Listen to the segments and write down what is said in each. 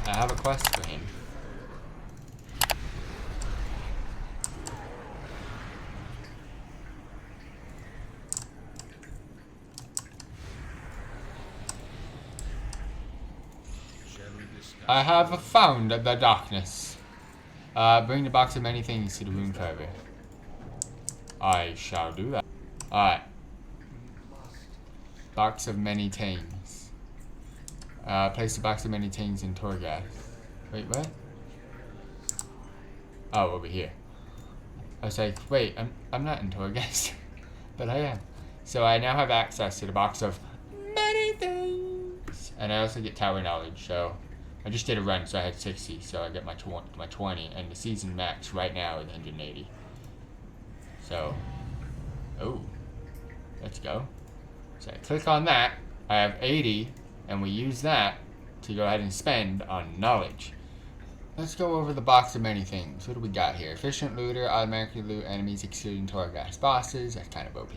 I have a quest for him. I have found the darkness. Bring the box of many things to the rune carver. I shall do that. Alright. Box of many things. Place the box of many things in Torghast. Wait, what? Oh, over here. I was like, wait, I'm not in Torghast. But I am. So I now have access to the box of many things. And I also get tower knowledge, so I just did a run, so I had 60, so I get my 20, and the season max right now is 180. So, oh, let's go. So I click on that, I have 80, and we use that to go ahead and spend on knowledge. Let's go over the box of many things. What do we got here? Efficient looter, automatically loot enemies excluding Torghast bosses. That's kind of OP.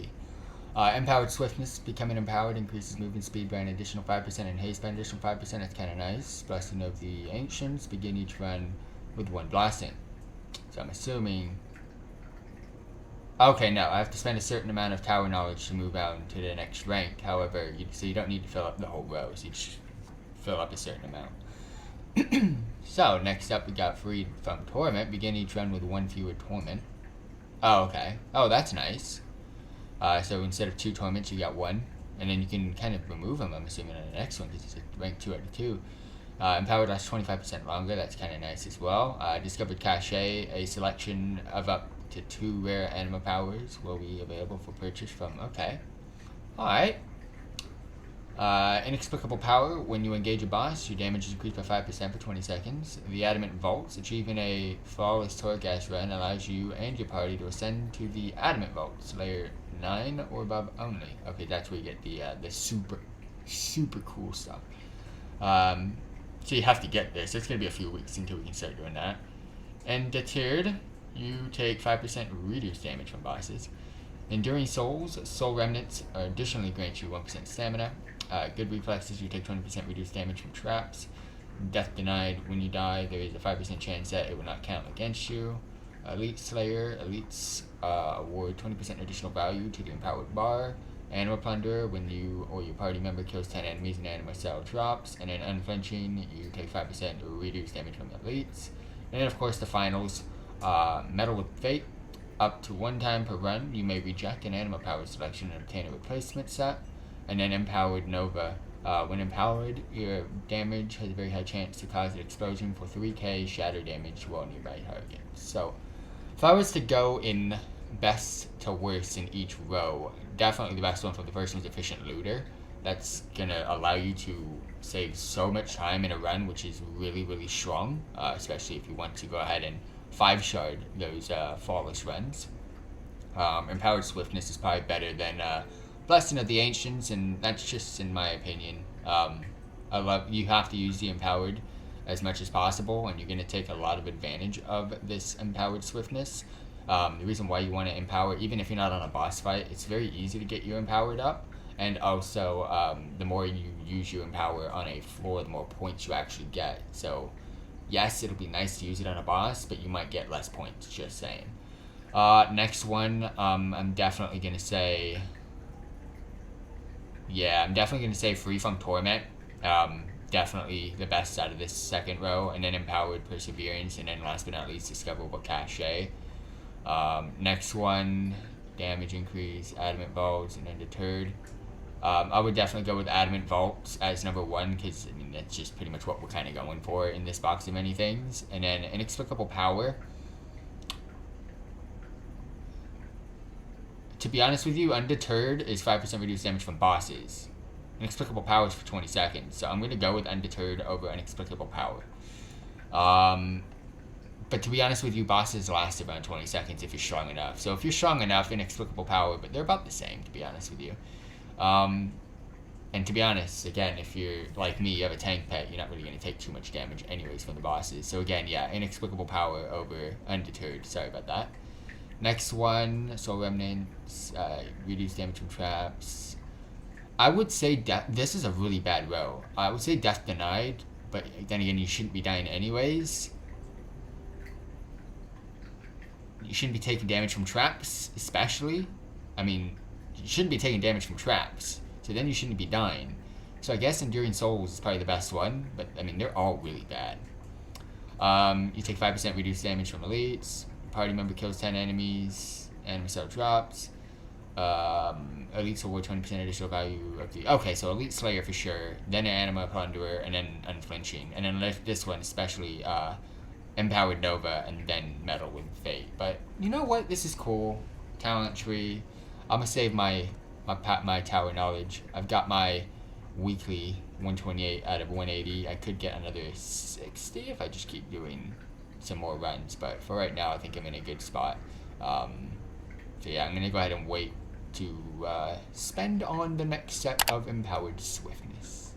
Empowered swiftness, becoming empowered increases movement speed by an additional 5% and haste by an additional 5%. That's kind of nice. Blessing of the Ancients, begin each run with one blessing. So I'm assuming. Okay, no, I have to spend a certain amount of tower knowledge to move out to the next rank. However, so you don't need to fill up the whole row, so you just fill up a certain amount. So, next up we got freed from torment. Begin each run with one fewer torment. Oh, okay. Oh, that's nice. So instead of 2 torments, you got 1. And then you can kind of remove them, I'm assuming, on the next one, because it's a rank 2 out of 2. Empowered lasts 25% longer. That's kind of nice as well. Discovered Cache, a selection of up to 2 rare animal powers will be available for purchase from. Okay. Alright. Inexplicable power. When you engage a boss, your damage is increased by 5% for 20 seconds. The Adamant Vaults. Achieving a flawless Torghast run allows you and your party to ascend to the Adamant Vaults, layer 9 or above only. Okay, that's where you get the super cool stuff. So you have to get this. It's going to be a few weeks until we can start doing that. And deterred, you take 5% reduced damage from bosses. Enduring Souls, Soul Remnants additionally grant you 1% stamina. Good reflexes, you take 20% reduced damage from traps. Death denied, when you die, there is a 5% chance that it will not count against you. Elite Slayer, Elites award 20% additional value to the empowered bar. Animal Plunderer, when you or your party member kills 10 enemies in animal cell drops. And then Unflinching, you take 5% reduced damage from Elites. And then of course the finals, Metal of Fate. Up to 1 time per run, you may reject an animal power selection and obtain a replacement set. And then Empowered Nova. When empowered, your damage has a very high chance to cause an explosion for 3k shatter damage to all nearby targets. So, if I was to go in best to worst in each row, definitely the best one from the first one is Efficient Looter. That's gonna allow you to save so much time in a run, which is really, really strong, especially if you want to go ahead and 5-shard those flawless runs. Empowered Swiftness is probably better than Blessing of the Ancients, and that's just in my opinion. You have to use the Empowered as much as possible, and you're going to take a lot of advantage of this Empowered Swiftness. The reason why you want to empower, even if you're not on a boss fight, it's very easy to get you empowered up, and also the more you use your Empower on a floor, the more points you actually get. So yes, it'll be nice to use it on a boss, but you might get less points, just saying. Next one, I'm definitely going to say... Yeah, I'm definitely going to say Free from Torment. Definitely the best out of this second row. And then Empowered Perseverance. And then last but not least, Discoverable Cache. Next one, Damage Increase, Adamant Vaults, and then Deterred. I would definitely go with Adamant Vaults as number 1, because I mean, that's just pretty much what we're kind of going for in this box of many things. And then Inexplicable Power. To be honest with you, Undeterred is 5% reduced damage from bosses. Inexplicable Power is for 20 seconds. So I'm going to go with Undeterred over Inexplicable Power. But to be honest with you, bosses last around 20 seconds if you're strong enough. So if you're strong enough, Inexplicable Power, but they're about the same, to be honest with you. And to be honest, again, if you're like me, you have a tank pet, you're not really going to take too much damage anyways from the bosses. So again, yeah, Inexplicable Power over Undeterred. Sorry about that. Next one, Soul Remnants, reduce damage from traps. I would say this is a really bad row. I would say Death Denied, but then again, you shouldn't be dying anyways. You shouldn't be taking damage from traps, especially. I mean, you shouldn't be taking damage from traps, so then you shouldn't be dying. So I guess Enduring Souls is probably the best one, but I mean, they're all really bad. You take 5% reduced damage from elites. Party member kills 10 enemies. Enemy cell drops. Elites award 20% additional value of the... Okay, so Elite Slayer for sure. Then Anima, Plunderer, and then Unflinching. And then this one especially, Empowered Nova, and then Metal with Fate. But you know what? This is cool. Talent tree. I'm gonna save my tower knowledge. I've got my weekly 128 out of 180. I could get another 60 if I just keep doing some more runs. But for right now, I think I'm in a good spot. So yeah, I'm gonna go ahead and wait to spend on the next set of Empowered Swiftness.